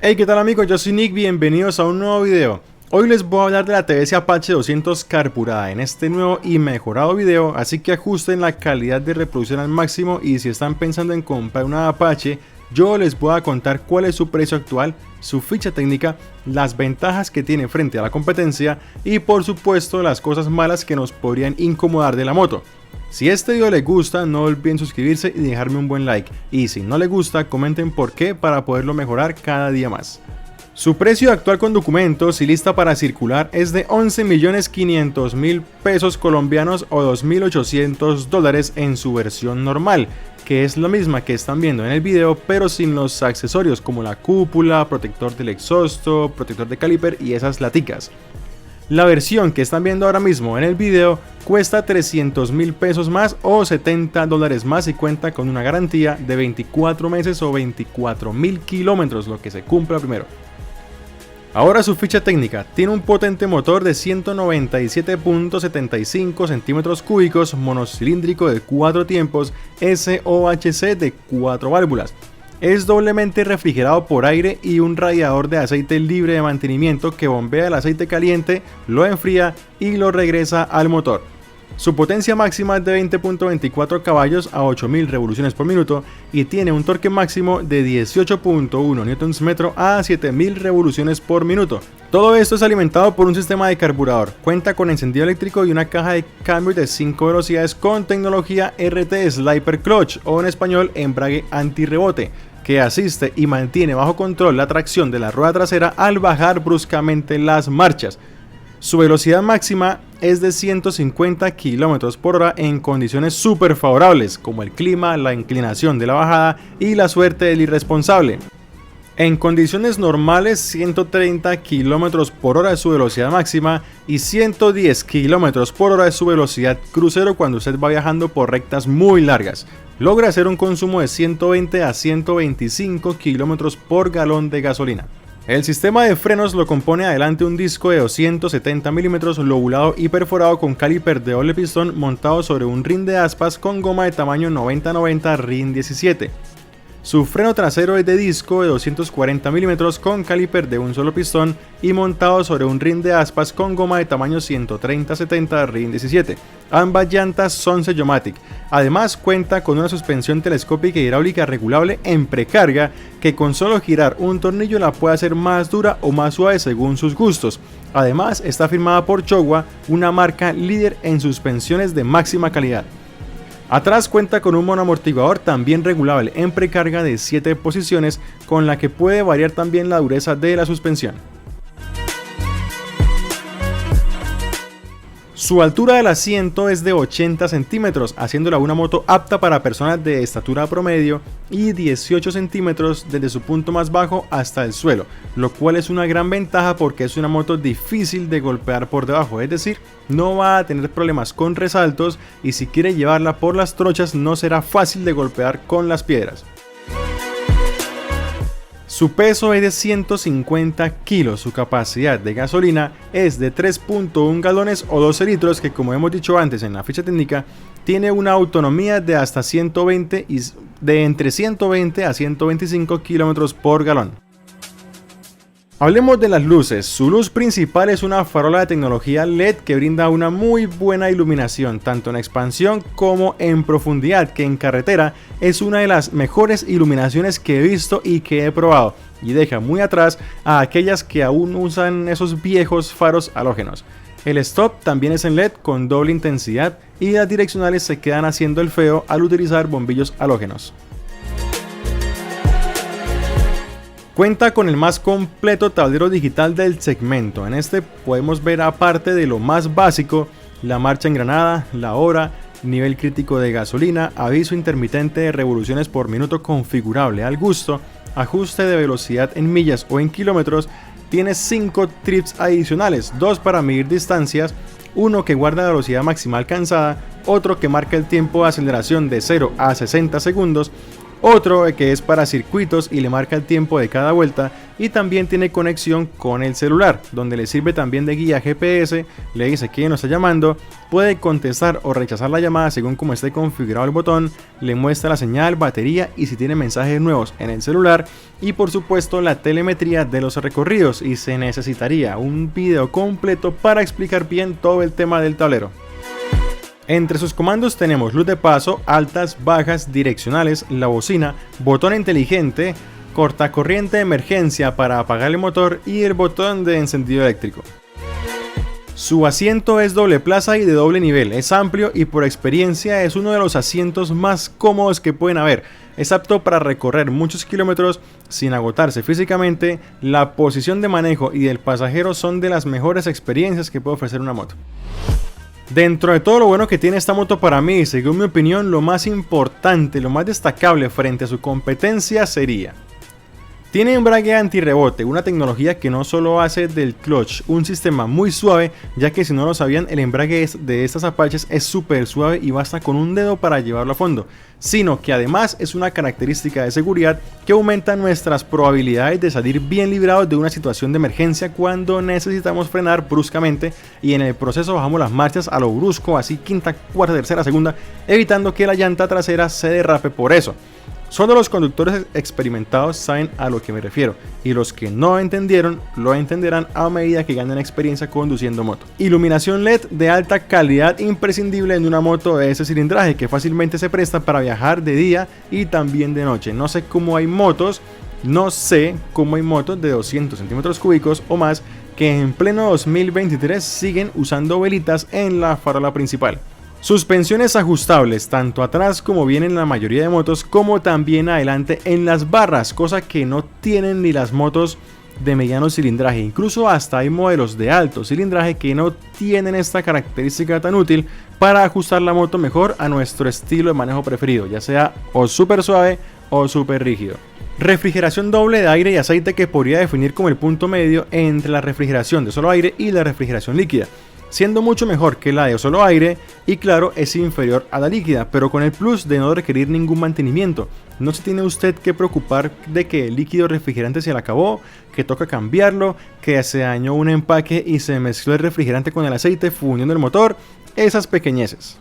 Hey, ¿qué tal amigos? Yo soy Nick, bienvenidos a un nuevo video. Hoy les voy a hablar de la TBS Apache 200 carburada en este nuevo y mejorado video, así que ajusten la calidad de reproducción al máximo y si están pensando en comprar una Apache, yo les voy a contar cuál es su precio actual, su ficha técnica, las ventajas que tiene frente a la competencia y por supuesto las cosas malas que nos podrían incomodar de la moto. Si este video les gusta, no olviden suscribirse y dejarme un buen like. Y si no les gusta, comenten por qué para poderlo mejorar cada día más. Su precio actual con documentos y lista para circular es de 11.500.000 pesos colombianos o $2.800 en su versión normal, que es la misma que están viendo en el video pero sin los accesorios como la cúpula, protector del exhausto, protector de caliper y esas laticas. La versión que están viendo ahora mismo en el video cuesta 300.000 pesos más o $70 más y cuenta con una garantía de 24 meses o 24.000 kilómetros, lo que se cumpla primero. Ahora su ficha técnica: tiene un potente motor de 197.75 centímetros cúbicos monocilíndrico de 4 tiempos SOHC de 4 válvulas. Es doblemente refrigerado por aire y un radiador de aceite libre de mantenimiento que bombea el aceite caliente, lo enfría y lo regresa al motor. Su potencia máxima es de 20.24 caballos a 8.000 revoluciones por minuto y tiene un torque máximo de 18.1 Nm a 7.000 revoluciones por minuto. Todo esto es alimentado por un sistema de carburador, cuenta con encendido eléctrico y una caja de cambios de 5 velocidades con tecnología RT Sliper Clutch o en español embrague antirrebote, que asiste y mantiene bajo control la tracción de la rueda trasera al bajar bruscamente las marchas. Su velocidad máxima es de 150 km por hora en condiciones súper favorables como el clima, la inclinación de la bajada y la suerte del irresponsable. En condiciones normales 130 km por hora es su velocidad máxima y 110 km por hora es su velocidad crucero cuando usted va viajando por rectas muy largas. Logra hacer un consumo de 120 a 125 km por galón de gasolina. El sistema de frenos lo compone adelante un disco de 270 mm lobulado y perforado con caliper de doble pistón montado sobre un rin de aspas con goma de tamaño 90-90 RIN 17. Su freno trasero es de disco de 240 mm con caliper de un solo pistón y montado sobre un rin de aspas con goma de tamaño 130-70 RIN 17. Ambas llantas son Sellomatic. Además cuenta con una suspensión telescópica hidráulica regulable en precarga que con solo girar un tornillo la puede hacer más dura o más suave según sus gustos. Además está firmada por Showa, una marca líder en suspensiones de máxima calidad. Atrás cuenta con un monoamortiguador también regulable en precarga de 7 posiciones con la que puede variar también la dureza de la suspensión. Su altura del asiento es de 80 centímetros, haciéndola una moto apta para personas de estatura promedio y 18 centímetros desde su punto más bajo hasta el suelo, lo cual es una gran ventaja porque es una moto difícil de golpear por debajo, es decir, no va a tener problemas con resaltos y si quiere llevarla por las trochas no será fácil de golpear con las piedras. Su peso es de 150 kilos, su capacidad de gasolina es de 3.1 galones o 12 litros que como hemos dicho antes en la ficha técnica, tiene una autonomía de hasta 120 y de entre 120 a 125 kilómetros por galón. Hablemos de las luces. Su luz principal es una farola de tecnología LED que brinda una muy buena iluminación, tanto en expansión como en profundidad, que en carretera es una de las mejores iluminaciones que he visto y que he probado, y deja muy atrás a aquellas que aún usan esos viejos faros halógenos. El stop también es en LED con doble intensidad y las direccionales se quedan haciendo el feo al utilizar bombillos halógenos. Cuenta con el más completo tablero digital del segmento. En este podemos ver, aparte de lo más básico, la marcha engranada, la hora, nivel crítico de gasolina, aviso intermitente de revoluciones por minuto configurable al gusto, ajuste de velocidad en millas o en kilómetros. Tiene 5 trips adicionales, 2 para medir distancias, uno que guarda la velocidad máxima alcanzada, otro que marca el tiempo de aceleración de 0 a 60 segundos, Otro que es para circuitos y le marca el tiempo de cada vuelta, y también tiene conexión con el celular, donde le sirve también de guía GPS, le dice quién nos está llamando, puede contestar o rechazar la llamada según como esté configurado el botón, le muestra la señal, batería y si tiene mensajes nuevos en el celular, y por supuesto la telemetría de los recorridos, y se necesitaría un video completo para explicar bien todo el tema del tablero. Entre sus comandos tenemos luz de paso, altas, bajas, direccionales, la bocina, botón inteligente, cortacorriente de emergencia para apagar el motor y el botón de encendido eléctrico. Su asiento es doble plaza y de doble nivel, es amplio y por experiencia es uno de los asientos más cómodos que pueden haber. Es apto para recorrer muchos kilómetros sin agotarse físicamente, la posición de manejo y del pasajero son de las mejores experiencias que puede ofrecer una moto. Dentro de todo lo bueno que tiene esta moto, para mí, según mi opinión, lo más importante, lo más destacable frente a su competencia sería: tiene embrague antirrebote, una tecnología que no solo hace del clutch un sistema muy suave, ya que si no lo sabían, el embrague de estas Apaches es súper suave y basta con un dedo para llevarlo a fondo, sino que además es una característica de seguridad que aumenta nuestras probabilidades de salir bien librados de una situación de emergencia cuando necesitamos frenar bruscamente y en el proceso bajamos las marchas a lo brusco, así quinta, cuarta, tercera, segunda, evitando que la llanta trasera se derrape por eso. Solo los conductores experimentados saben a lo que me refiero, y los que no entendieron, lo entenderán a medida que ganen experiencia conduciendo moto. Iluminación LED de alta calidad, imprescindible en una moto de ese cilindraje que fácilmente se presta para viajar de día y también de noche. No sé cómo hay motos de 200 centímetros cúbicos o más que en pleno 2023 siguen usando velitas en la farola principal. Suspensiones ajustables tanto atrás como vienen en la mayoría de motos, como también adelante en las barras, cosa que no tienen ni las motos de mediano cilindraje. Incluso hasta hay modelos de alto cilindraje que no tienen esta característica tan útil para ajustar la moto mejor a nuestro estilo de manejo preferido, ya sea o súper suave o súper rígido. Refrigeración doble de aire y aceite, que podría definir como el punto medio entre la refrigeración de solo aire y la refrigeración líquida, siendo mucho mejor que la de solo aire y claro es inferior a la líquida, pero con el plus de no requerir ningún mantenimiento. No se tiene usted que preocupar de que el líquido refrigerante se le acabó, que toca cambiarlo, que se dañó un empaque y se mezcló el refrigerante con el aceite fundiendo el motor, esas pequeñeces.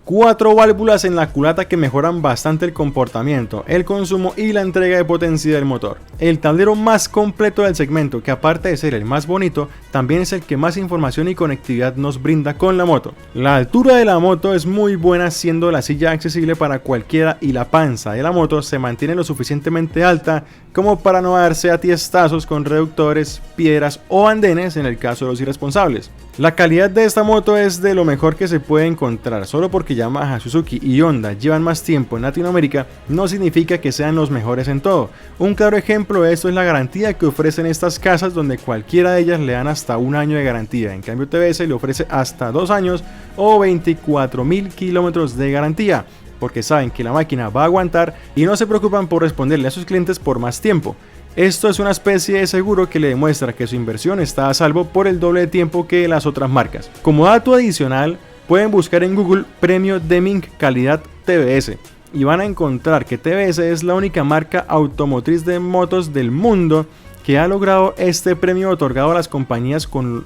4 válvulas en la culata que mejoran bastante el comportamiento, el consumo y la entrega de potencia del motor. El tablero más completo del segmento, que aparte de ser el más bonito, también es el que más información y conectividad nos brinda con la moto. La altura de la moto es muy buena, siendo la silla accesible para cualquiera y la panza de la moto se mantiene lo suficientemente alta como para no darse a tiestazos con reductores, piedras o andenes en el caso de los irresponsables. La calidad de esta moto es de lo mejor que se puede encontrar. Solo porque Yamaha, Suzuki y Honda llevan más tiempo en Latinoamérica no significa que sean los mejores en todo. Un claro ejemplo de esto es la garantía que ofrecen estas casas, donde cualquiera de ellas le dan hasta un año de garantía. En cambio TBS le ofrece hasta 2 años o 24.000 kilómetros de garantía, porque saben que la máquina va a aguantar y no se preocupan por responderle a sus clientes por más tiempo. Esto es una especie de seguro que le demuestra que su inversión está a salvo por el doble de tiempo que las otras marcas. Como dato adicional, pueden buscar en Google Premio Deming Calidad TBS y van a encontrar que TBS es la única marca automotriz de motos del mundo que ha logrado este premio otorgado a las compañías con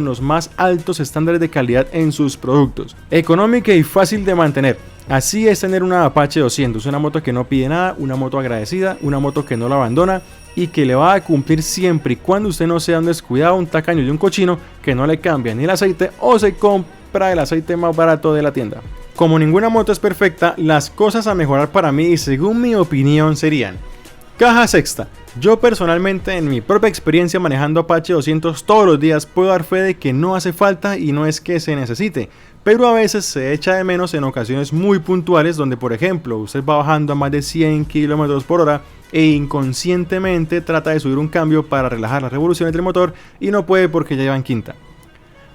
los más altos estándares de calidad en sus productos. Económica y fácil de mantener. Así es tener una Apache 200, una moto que no pide nada, una moto agradecida, una moto que no la abandona y que le va a cumplir siempre y cuando usted no sea un descuidado, un tacaño y un cochino que no le cambia ni el aceite o se compra el aceite más barato de la tienda. Como ninguna moto es perfecta, las cosas a mejorar para mí y según mi opinión serían: caja sexta. Yo personalmente, en mi propia experiencia manejando Apache 200 todos los días, puedo dar fe de que no hace falta y no es que se necesite, pero a veces se echa de menos en ocasiones muy puntuales, donde por ejemplo usted va bajando a más de 100 km por hora e inconscientemente trata de subir un cambio para relajar las revoluciones del motor y no puede porque ya lleva en quinta.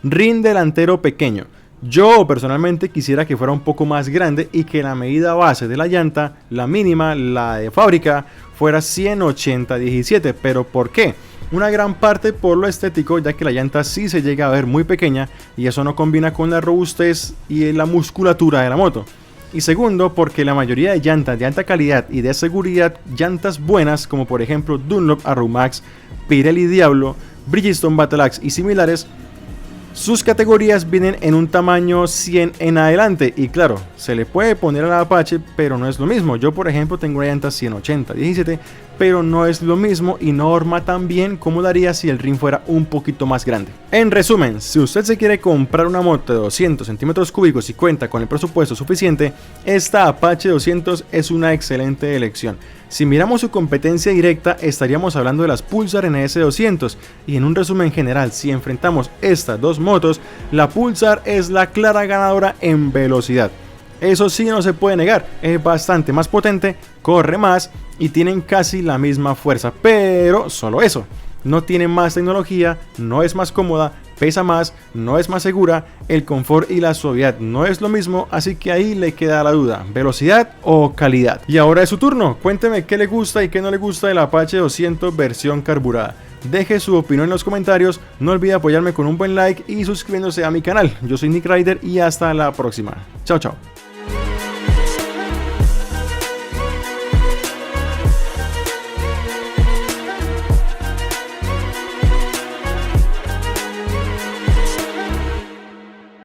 Rin delantero pequeño. Yo personalmente quisiera que fuera un poco más grande y que la medida base de la llanta, la mínima, la de fábrica, fuera 180-17. ¿Pero por qué? Una gran parte por lo estético, ya que la llanta sí se llega a ver muy pequeña y eso no combina con la robustez y la musculatura de la moto. Y segundo, porque la mayoría de llantas de alta calidad y de seguridad, llantas buenas como por ejemplo Dunlop Arrow Max, Pirelli Diablo, Bridgestone Battle Axe y similares, sus categorías vienen en un tamaño 100 en adelante y claro, se le puede poner a la Apache, pero no es lo mismo. Yo por ejemplo tengo una llanta 180-17, pero no es lo mismo y no horma tan bien como daría si el rim fuera un poquito más grande. En resumen, si usted se quiere comprar una moto de 200 centímetros cúbicos y cuenta con el presupuesto suficiente, esta Apache 200 es una excelente elección. Si miramos su competencia directa, estaríamos hablando de las Pulsar NS200, y en un resumen general, si enfrentamos estas dos motos, la Pulsar es la clara ganadora en velocidad. Eso sí, no se puede negar, es bastante más potente, corre más y tienen casi la misma fuerza, pero solo eso. No tiene más tecnología, no es más cómoda, pesa más, no es más segura, el confort y la suavidad no es lo mismo, así que ahí le queda la duda, velocidad o calidad. Y ahora es su turno, cuénteme qué le gusta y qué no le gusta del Apache 200 versión carburada. Deje su opinión en los comentarios, no olvide apoyarme con un buen like y suscribiéndose a mi canal. Yo soy Nick Rider y hasta la próxima. Chao, chao.